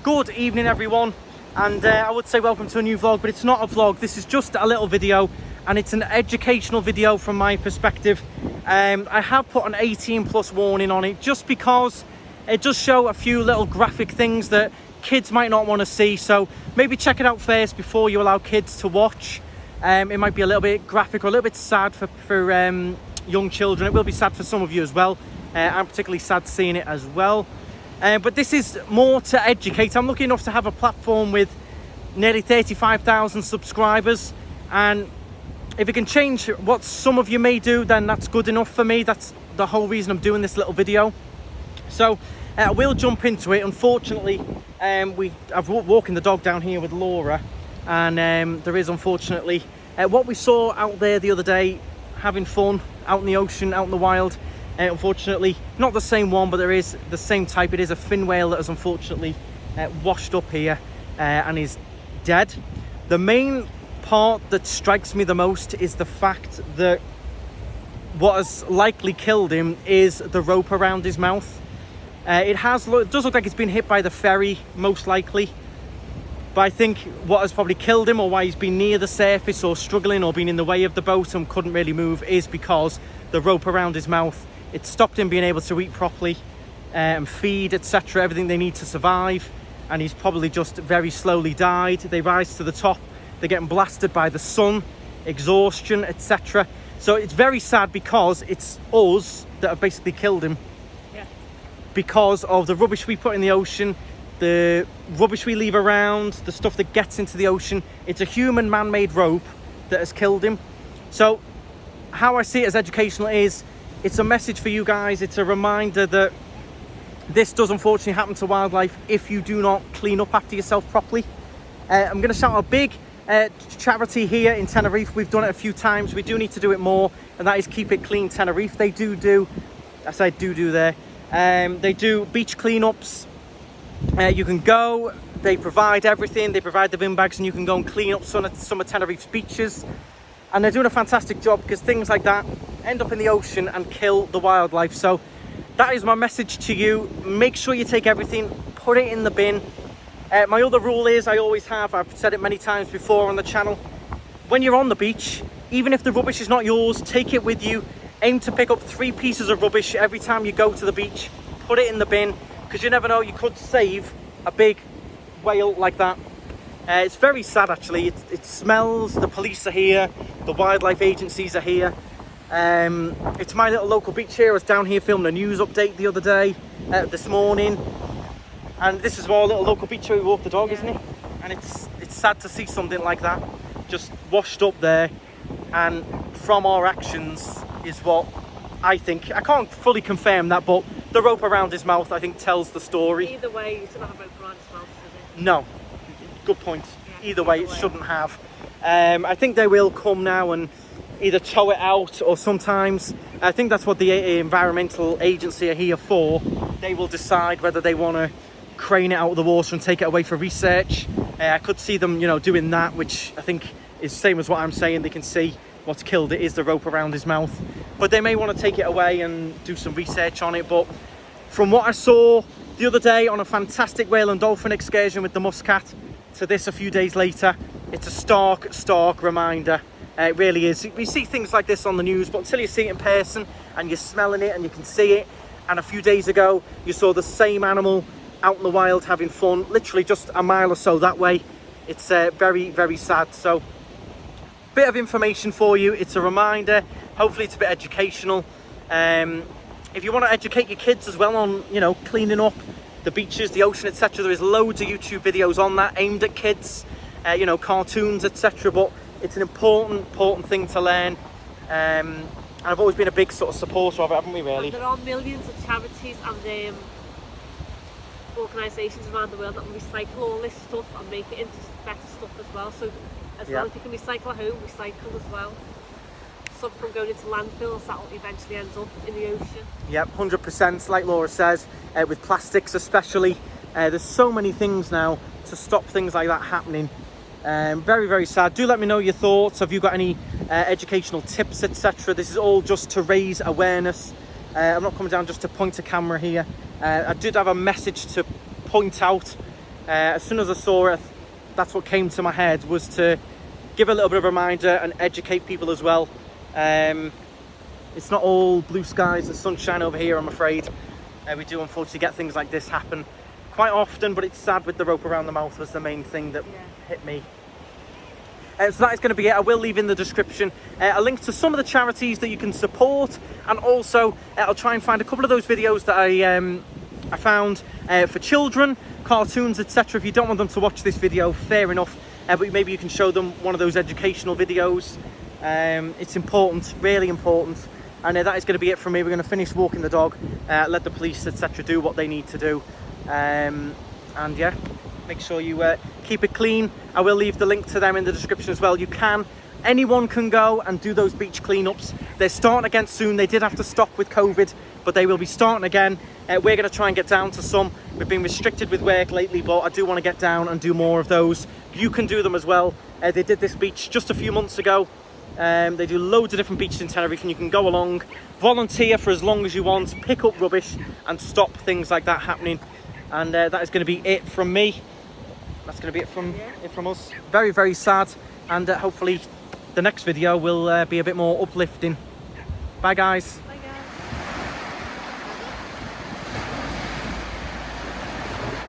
Good evening everyone, and I would say welcome to a new vlog, but it's not a vlog. This is just a little video, and it's an educational video from my perspective. I have put an 18+ warning on it just because it does show a few little graphic things that kids might not want to see, so maybe check it out first before you allow kids to watch. It might be a little bit graphic or a little bit sad for young children. It will be sad for some of you as well. I'm particularly sad seeing it as well. But this is more to educate. I'm lucky enough to have a platform with nearly 35,000 subscribers, and if it can change what some of you may do, then that's good enough for me. That's the whole reason I'm doing this little video. So I will jump into it. Unfortunately, I've walking the dog down here with Laura, and there is unfortunately what we saw out there the other day, having fun out in the ocean, out in the wild. Unfortunately, not the same one, but there is the same type. It is a fin whale that has unfortunately washed up here and is dead. The main part that strikes me the most is the fact that what has likely killed him is the rope around his mouth. It does look like it's been hit by the ferry, most likely. But I think what has probably killed him, or why he's been near the surface or struggling or been in the way of the boat and couldn't really move, is because the rope around his mouth, it stopped him being able to eat properly and feed, etc., everything they need to survive. And he's probably just very slowly died. They rise to the top, they're getting blasted by the sun, exhaustion, etc. So it's very sad because it's us that have basically killed him. Yeah. Because of the rubbish we put in the ocean, the rubbish we leave around, the stuff that gets into the ocean. It's a human man-made rope that has killed him. So how I see it as educational is, it's a message for you guys. It's a reminder that this does unfortunately happen to wildlife if you do not clean up after yourself properly. I'm going to shout out a big charity here in Tenerife. We've done it a few times. We do need to do it more, and that is Keep It Clean Tenerife. They do, I said do there. They do beach cleanups. You can go, they provide everything. They provide the bin bags, and you can go and clean up some of Tenerife's beaches. And they're doing a fantastic job, because things like that end up in the ocean and kill the wildlife. So that is my message to you. Make sure you take everything, put it in the bin. My other rule is, I've said it many times before on the channel, when you're on the beach, even if the rubbish is not yours, take it with you. Aim to pick up 3 pieces of rubbish every time you go to the beach. Put it in the bin, because you never know, you could save a big whale like that. It's very sad actually. It smells. The police are here, the wildlife agencies are here. It's my little local beach here. I was down here filming a news update the other day, this morning, and this is our little local beach where we walk the dog, isn't it? And it's sad to see something like that just washed up there, and from our actions is what I think. I can't fully confirm that, but the rope around his mouth, I think, tells the story. Either way, you shouldn't have a rope around his mouth, should it? No. Good point. Yeah, either way, it shouldn't have. I think they will come now and either tow it out, or sometimes, I think that's what the environmental agency are here for. They will decide whether they want to crane it out of the water and take it away for research. I could see them, doing that, which I think is the same as what I'm saying. They can see what's killed it is the rope around his mouth, but they may want to take it away and do some research on it. But from what I saw the other day on a fantastic whale and dolphin excursion with the Muscat to this a few days later, it's a stark reminder. It really is. We see things like this on the news, but until you see it in person and you're smelling it and you can see it, and a few days ago you saw the same animal out in the wild having fun, literally just a mile or so that way, it's very sad. So bit of information for you. It's a reminder. Hopefully it's a bit educational. If you want to educate your kids as well on cleaning up the beaches, the ocean, etc., there is loads of YouTube videos on that aimed at kids, cartoons, etc. But it's an important thing to learn, and I've always been a big sort of supporter of it, haven't we, really? And there are millions of charities and organisations around the world that will recycle all this stuff and make it into better stuff as well. So as well, if you can recycle at home, recycle as well. Some from going into landfills, that will eventually end up in the ocean. Yep, 100%. Like Laura says, with plastics especially, there's so many things now to stop things like that happening. Very sad. Do let me know your thoughts. Have you got any educational tips, etc.? This is all just to raise awareness. I'm not coming down just to point a camera here. I did have a message to point out As soon as I saw it, that's what came to my head, was to give a little bit of a reminder and educate people as well. It's not all blue skies and sunshine over here, I'm afraid. We do unfortunately get things like this happen quite often, but it's sad. With the rope around the mouth was the main thing that hit me. So that is going to be it. I will leave in the description a link to some of the charities that you can support, and also I'll try and find a couple of those videos that I found for children, cartoons, etc. If you don't want them to watch this video, fair enough, but maybe you can show them one of those educational videos. It's important, really important. And that is going to be it from me. We're going to finish walking the dog, let the police, etc. do what they need to do, and yeah, make sure you keep it clean. I will leave the link to them in the description as well. Anyone can go and do those beach cleanups. They're starting again soon. They did have to stop with COVID, but they will be starting again. We're going to try and get down to some. We've been restricted with work lately, but I do want to get down and do more of those. You can do them as well. They did this beach just a few months ago. They do loads of different beaches in Tenerife, and you can go along, volunteer for as long as you want, pick up rubbish and stop things like that happening. And that is going to be it from me. That's going to be it from us. Very, very sad, and hopefully the next video will be a bit more uplifting. Bye guys.